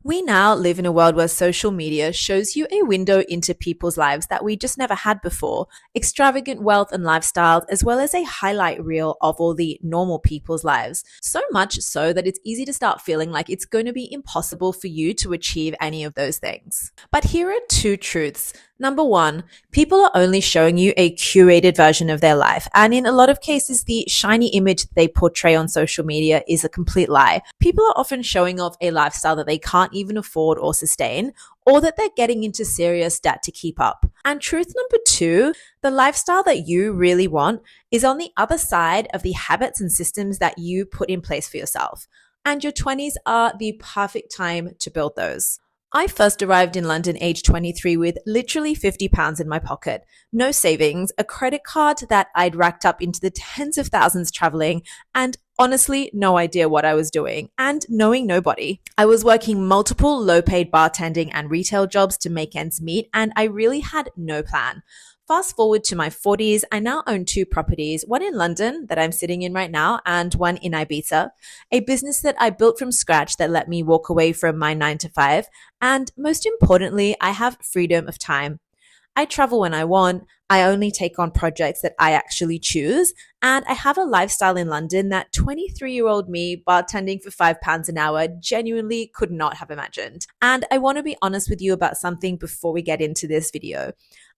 We now live in a world where social media shows you a window into people's lives that we just never had before. Extravagant wealth and lifestyles, as well as a highlight reel of all the normal people's lives. So much so that it's easy to start feeling like it's going to be impossible for you to achieve any of those things. But here are two truths. Number one, people are only showing you a curated version of their life. And in a lot of cases, the shiny image they portray on social media is a complete lie. People are often showing off a lifestyle that they can't even afford or sustain, or that they're getting into serious debt to keep up. And truth number two, the lifestyle that you really want is on the other side of the habits and systems that you put in place for yourself. And your 20s are the perfect time to build those. I first arrived in London aged 23 with literally £50 in my pocket, no savings, a credit card that I'd racked up into the tens of thousands traveling, and honestly, no idea what I was doing, and knowing nobody. I was working multiple low-paid bartending and retail jobs to make ends meet, and I really had no plan. Fast forward to my 40s, I now own two properties, one in London that I'm sitting in right now and one in Ibiza, a business that I built from scratch that let me walk away from my 9 to 5. And most importantly, I have freedom of time. I travel when I want. I only take on projects that I actually choose. And I have a lifestyle in London that 23-year-old me bartending for £5 an hour genuinely could not have imagined. And I want to be honest with you about something before we get into this video.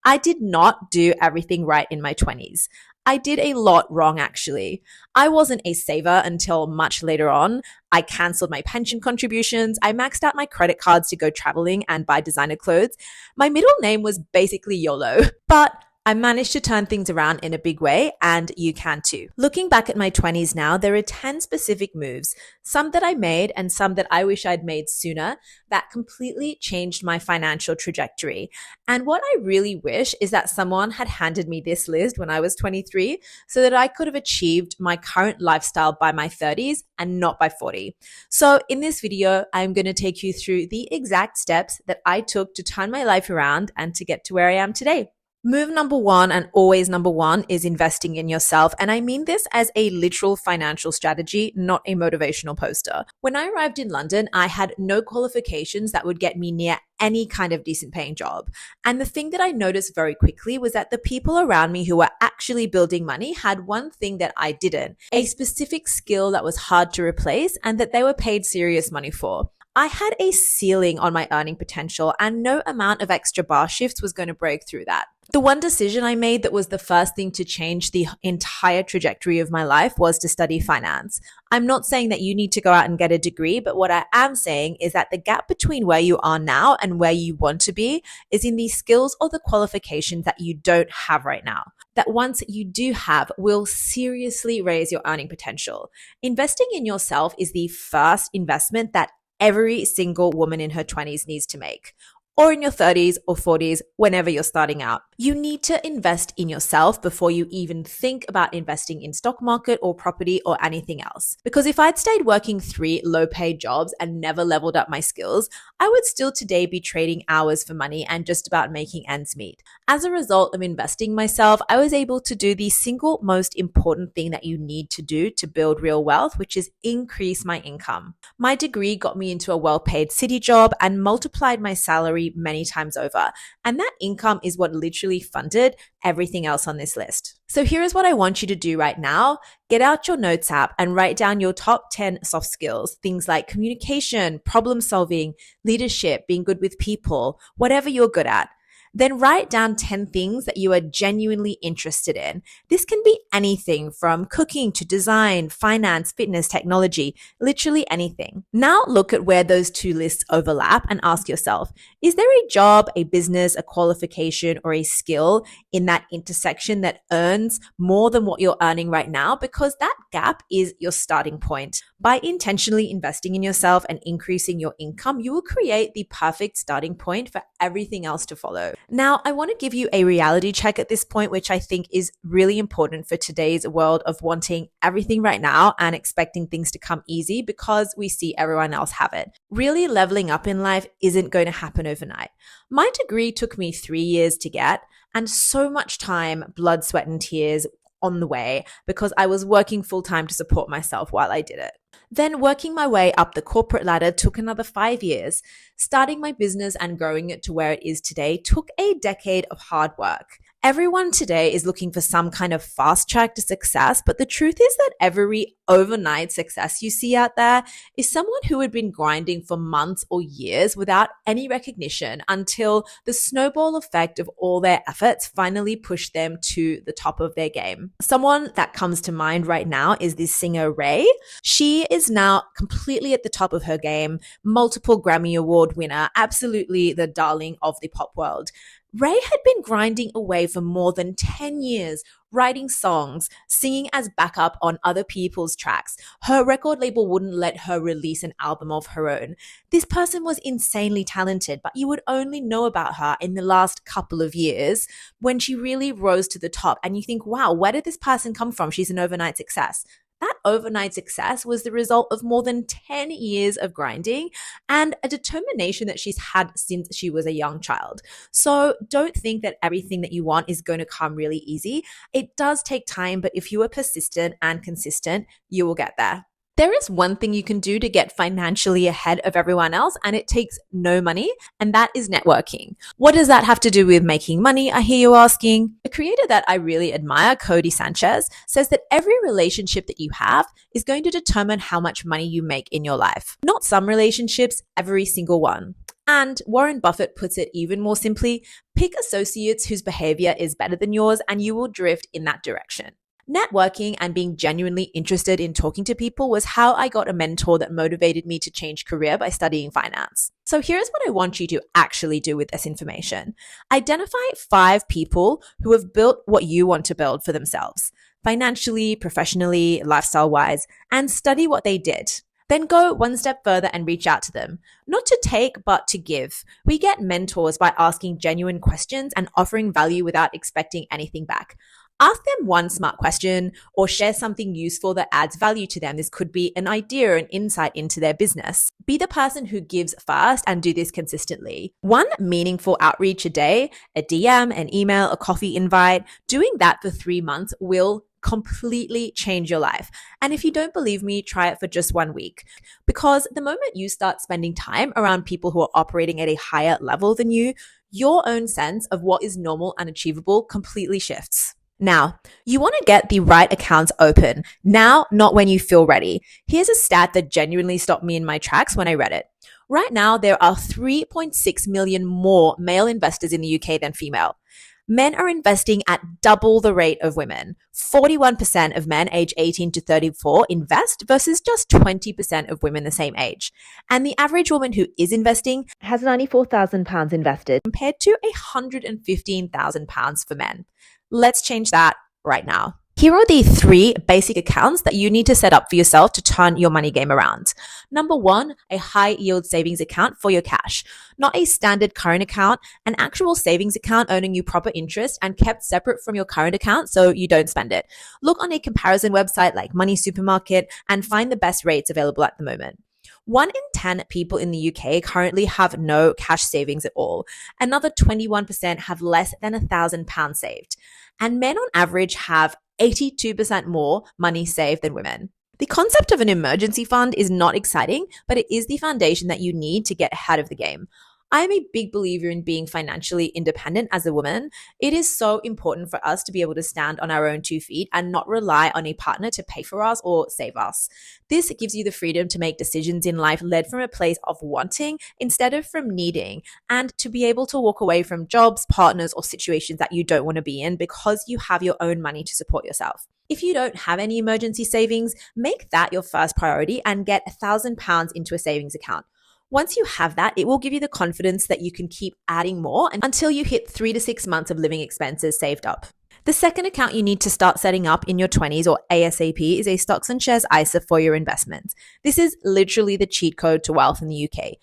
I did not do everything right in my 20s. I did a lot wrong, actually. I wasn't a saver until much later on. I cancelled my pension contributions. I maxed out my credit cards to go traveling and buy designer clothes. My middle name was basically YOLO, but I managed to turn things around in a big way, and you can too. Looking back at my 20s now, there are 10 specific moves, some that I made and some that I wish I'd made sooner, that completely changed my financial trajectory. And what I really wish is that someone had handed me this list when I was 23 so that I could have achieved my current lifestyle by my 30s and not by 40. So in this video, I'm going to take you through the exact steps that I took to turn my life around and to get to where I am today. Move number one, and always number one, is investing in yourself. And I mean this as a literal financial strategy, not a motivational poster. When I arrived in London, I had no qualifications that would get me near any kind of decent paying job. And the thing that I noticed very quickly was that the people around me who were actually building money had one thing that I didn't, a specific skill that was hard to replace and that they were paid serious money for. I had a ceiling on my earning potential, and no amount of extra bar shifts was going to break through that. The one decision I made that was the first thing to change the entire trajectory of my life was to study finance. I'm not saying that you need to go out and get a degree, but what I am saying is that the gap between where you are now and where you want to be is in the skills or the qualifications that you don't have right now, that once you do have will seriously raise your earning potential. Investing in yourself is the first investment that every single woman in her 20s needs to make, or in your 30s or 40s, whenever you're starting out. You need to invest in yourself before you even think about investing in stock market or property or anything else. Because if I'd stayed working 3 low-paid jobs and never leveled up my skills, I would still today be trading hours for money and just about making ends meet. As a result of investing myself, I was able to do the single most important thing that you need to do to build real wealth, which is increase my income. My degree got me into a well-paid city job and multiplied my salary many times over. And that income is what literally funded everything else on this list. So here is what I want you to do right now. Get out your notes app and write down your top 10 soft skills, things like communication, problem solving, leadership, being good with people, whatever you're good at. Then write down 10 things that you are genuinely interested in. This can be anything from cooking to design, finance, fitness, technology, literally anything. Now look at where those two lists overlap and ask yourself, is there a job, a business, a qualification, or a skill in that intersection that earns more than what you're earning right now? Because that gap is your starting point. By intentionally investing in yourself and increasing your income, you will create the perfect starting point for everything else to follow. Now, I want to give you a reality check at this point, which I think is really important for today's world of wanting everything right now and expecting things to come easy because we see everyone else have it. Really leveling up in life isn't going to happen overnight. My degree took me 3 years to get, and so much time, blood, sweat, and tears on the way because I was working full time to support myself while I did it. Then working my way up the corporate ladder took another 5 years. Starting my business and growing it to where it is today took a decade of hard work. Everyone today is looking for some kind of fast track to success, but the truth is that every overnight success you see out there is someone who had been grinding for months or years without any recognition until the snowball effect of all their efforts finally pushed them to the top of their game. Someone that comes to mind right now is this singer Ray. She is now completely at the top of her game, multiple Grammy Award winner, absolutely the darling of the pop world. Ray had been grinding away for more than 10 years, writing songs, singing as backup on other people's tracks. Her record label wouldn't let her release an album of her own. This person was insanely talented, but you would only know about her in the last couple of years when she really rose to the top. And you think, wow, where did this person come from? She's an overnight success. That overnight success was the result of more than 10 years of grinding and a determination that she's had since she was a young child. So don't think that everything that you want is going to come really easy. It does take time, but if you are persistent and consistent, you will get there. There is one thing you can do to get financially ahead of everyone else, and it takes no money, and that is networking. What does that have to do with making money, I hear you asking? A creator that I really admire, Cody Sanchez, says that every relationship that you have is going to determine how much money you make in your life. Not some relationships, every single one. And Warren Buffett puts it even more simply, pick associates whose behavior is better than yours, and you will drift in that direction. Networking and being genuinely interested in talking to people was how I got a mentor that motivated me to change career by studying finance. So here's what I want you to actually do with this information. Identify 5 people who have built what you want to build for themselves, financially, professionally, lifestyle-wise, and study what they did. Then go one step further and reach out to them. Not to take, but to give. We get mentors by asking genuine questions and offering value without expecting anything back. Ask them one smart question or share something useful that adds value to them. This could be an idea or an insight into their business. Be the person who gives first and do this consistently. One meaningful outreach a day, a DM, an email, a coffee invite, doing that for 3 months will completely change your life. And if you don't believe me, try it for just 1 week. Because the moment you start spending time around people who are operating at a higher level than you, your own sense of what is normal and achievable completely shifts. Now, you want to get the right accounts open. Now, not when you feel ready. Here's a stat that genuinely stopped me in my tracks when I read it. Right now, there are 3.6 million more male investors in the UK than female. Men are investing at double the rate of women. 41% of men aged 18 to 34 invest versus just 20% of women the same age. And the average woman who is investing has £94,000 invested compared to £115,000 for men. Let's change that right now. Here are the 3 basic accounts that you need to set up for yourself to turn your money game around. Number 1, a high yield savings account for your cash. Not a standard current account, an actual savings account earning you proper interest and kept separate from your current account so you don't spend it. Look on a comparison website like Money Supermarket and find the best rates available at the moment. 1 in 10 people in the UK currently have no cash savings at all. Another 21% have less than £1,000 saved. And men on average have 82% more money saved than women. The concept of an emergency fund is not exciting, but it is the foundation that you need to get ahead of the game. I am a big believer in being financially independent as a woman. It is so important for us to be able to stand on our own 2 feet and not rely on a partner to pay for us or save us. This gives you the freedom to make decisions in life led from a place of wanting instead of from needing, and to be able to walk away from jobs, partners, or situations that you don't want to be in because you have your own money to support yourself. If you don't have any emergency savings, make that your first priority and get £1,000 into a savings account. Once you have that, it will give you the confidence that you can keep adding more until you hit 3 to 6 months of living expenses saved up. The second account you need to start setting up in your 20s or ASAP is a stocks and shares ISA for your investments. This is literally the cheat code to wealth in the UK.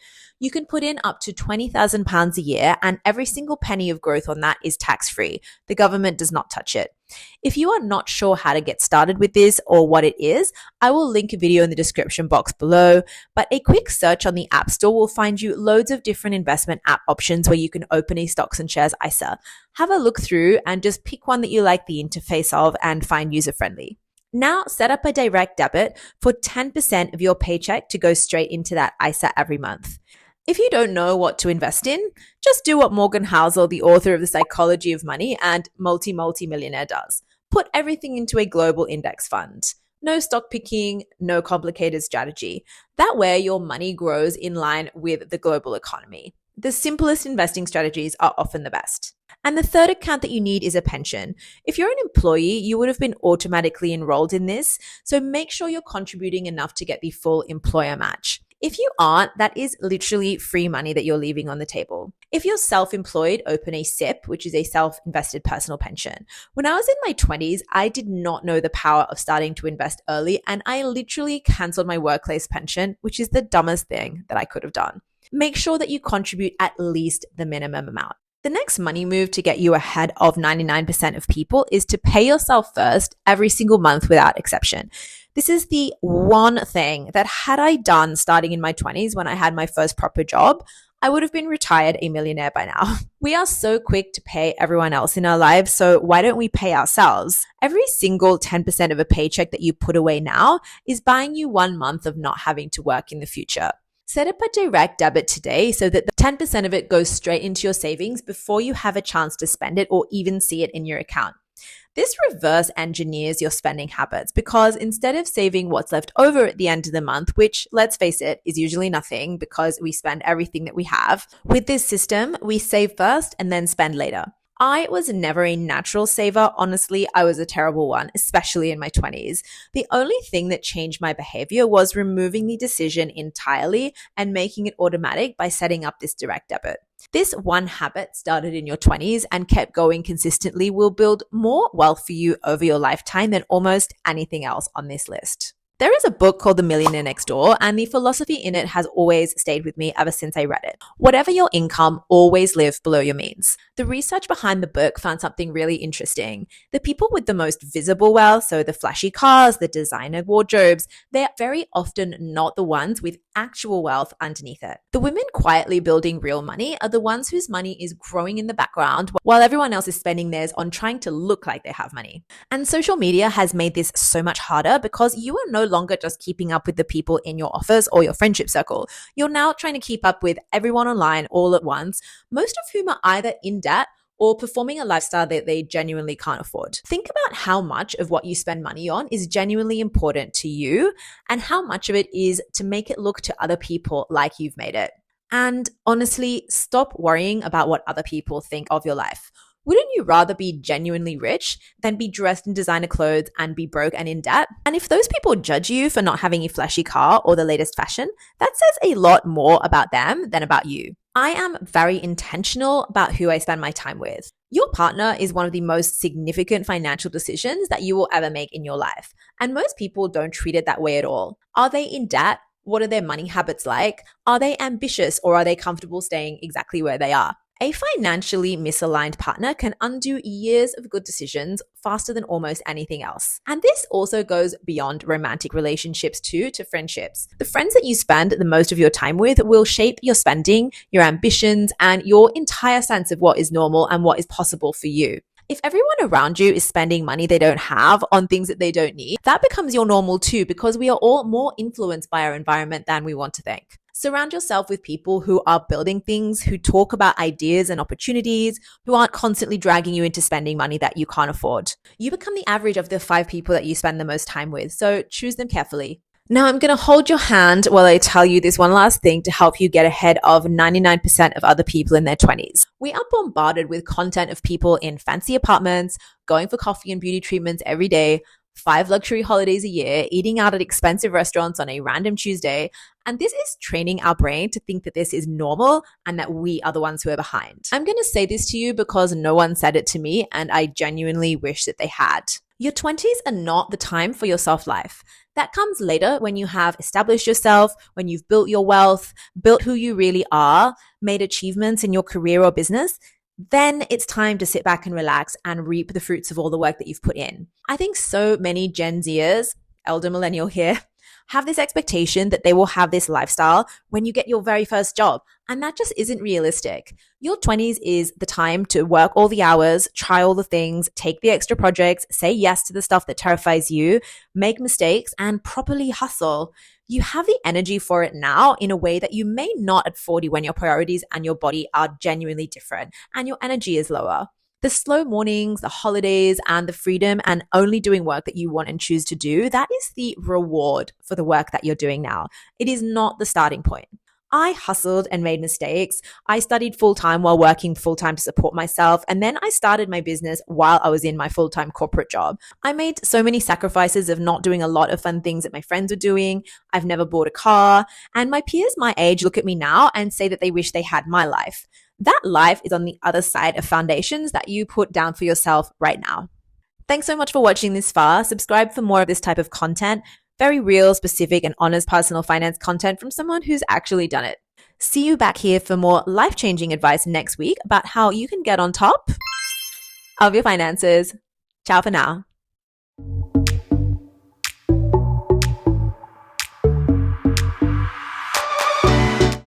You can put in up to £20,000 a year, and every single penny of growth on that is tax-free. The government does not touch it. If you are not sure how to get started with this or what it is, I will link a video in the description box below, but a quick search on the App Store will find you loads of different investment app options where you can open a stocks and shares ISA. Have a look through and just pick one that you like the interface of and find user-friendly. Now set up a direct debit for 10% of your paycheck to go straight into that ISA every month. If you don't know what to invest in, just do what Morgan Housel, the author of The Psychology of Money and multi-millionaire does. Put everything into a global index fund. No stock picking, no complicated strategy. That way your money grows in line with the global economy. The simplest investing strategies are often the best. And the third account that you need is a pension. If you're an employee, you would have been automatically enrolled in this, so make sure you're contributing enough to get the full employer match. If you aren't, that is literally free money that you're leaving on the table. If you're self-employed, open a SIP, which is a self-invested personal pension. When I was in my 20s, I did not know the power of starting to invest early, and I literally canceled my workplace pension, which is the dumbest thing that I could have done. Make sure that you contribute at least the minimum amount. The next money move to get you ahead of 99% of people is to pay yourself first every single month without exception. This is the one thing that had I done starting in my 20s when I had my first proper job, I would have been retired a millionaire by now. We are so quick to pay everyone else in our lives, so why don't we pay ourselves? Every single 10% of a paycheck that you put away now is buying you 1 month of not having to work in the future. Set up a direct debit today so that the 10% of it goes straight into your savings before you have a chance to spend it or even see it in your account. This reverse engineers your spending habits because instead of saving what's left over at the end of the month, which let's face it, is usually nothing because we spend everything that we have, with this system, we save first and then spend later. I was never a natural saver. Honestly, I was a terrible one, especially in my 20s. The only thing that changed my behavior was removing the decision entirely and making it automatic by setting up this direct debit. This one habit started in your 20s and kept going consistently will build more wealth for you over your lifetime than almost anything else on this list. There is a book called The Millionaire Next Door, and the philosophy in it has always stayed with me ever since I read it. Whatever your income, always live below your means. The research behind the book found something really interesting. The people with the most visible wealth, so the flashy cars, the designer wardrobes, they're very often not the ones with actual wealth underneath it. The women quietly building real money are the ones whose money is growing in the background while everyone else is spending theirs on trying to look like they have money. And social media has made this so much harder because you are no longer just keeping up with the people in your office or your friendship circle. You're now trying to keep up with everyone online all at once, most of whom are either in debt or performing a lifestyle that they genuinely can't afford. Think about how much of what you spend money on is genuinely important to you and how much of it is to make it look to other people like you've made it. And honestly, stop worrying about what other people think of your life. Wouldn't you rather be genuinely rich than be dressed in designer clothes and be broke and in debt? And if those people judge you for not having a flashy car or the latest fashion, that says a lot more about them than about you. I am very intentional about who I spend my time with. Your partner is one of the most significant financial decisions that you will ever make in your life. And most people don't treat it that way at all. Are they in debt? What are their money habits like? Are they ambitious or are they comfortable staying exactly where they are? A financially misaligned partner can undo years of good decisions faster than almost anything else. And this also goes beyond romantic relationships too, to friendships. The friends that you spend the most of your time with will shape your spending, your ambitions, and your entire sense of what is normal and what is possible for you. If everyone around you is spending money they don't have on things that they don't need, that becomes your normal too, because we are all more influenced by our environment than we want to think. Surround yourself with people who are building things, who talk about ideas and opportunities, who aren't constantly dragging you into spending money that you can't afford. You become the average of the 5 people that you spend the most time with, so choose them carefully. Now I'm going to hold your hand while I tell you this one last thing to help you get ahead of 99% of other people in their 20s. We are bombarded with content of people in fancy apartments, going for coffee and beauty treatments every day, 5 luxury holidays a year, eating out at expensive restaurants on a random Tuesday. And this is training our brain to think that this is normal and that we are the ones who are behind. I'm going to say this to you because no one said it to me and I genuinely wish that they had. Your 20s are not the time for your self-life. That comes later when you have established yourself, when you've built your wealth, built who you really are, made achievements in your career or business. Then it's time to sit back and relax and reap the fruits of all the work that you've put in. I think so many Gen Zers, elder millennial here, have this expectation that they will have this lifestyle when you get your very first job. And that just isn't realistic. Your 20s is the time to work all the hours, try all the things, take the extra projects, say yes to the stuff that terrifies you, make mistakes, and properly hustle. You have the energy for it now in a way that you may not at 40 when your priorities and your body are genuinely different and your energy is lower. The slow mornings, the holidays, and the freedom and only doing work that you want and choose to do, that is the reward for the work that you're doing now. It is not the starting point. I hustled and made mistakes. I studied full time while working full time to support myself. And then I started my business while I was in my full time corporate job. I made so many sacrifices of not doing a lot of fun things that my friends were doing. I've never bought a car. And my peers my age look at me now and say that they wish they had my life. That life is on the other side of foundations that you put down for yourself right now. Thanks so much for watching this far. Subscribe for more of this type of content. Very real, specific, and honest personal finance content from someone who's actually done it. See you back here for more life-changing advice next week about how you can get on top of your finances. Ciao for now.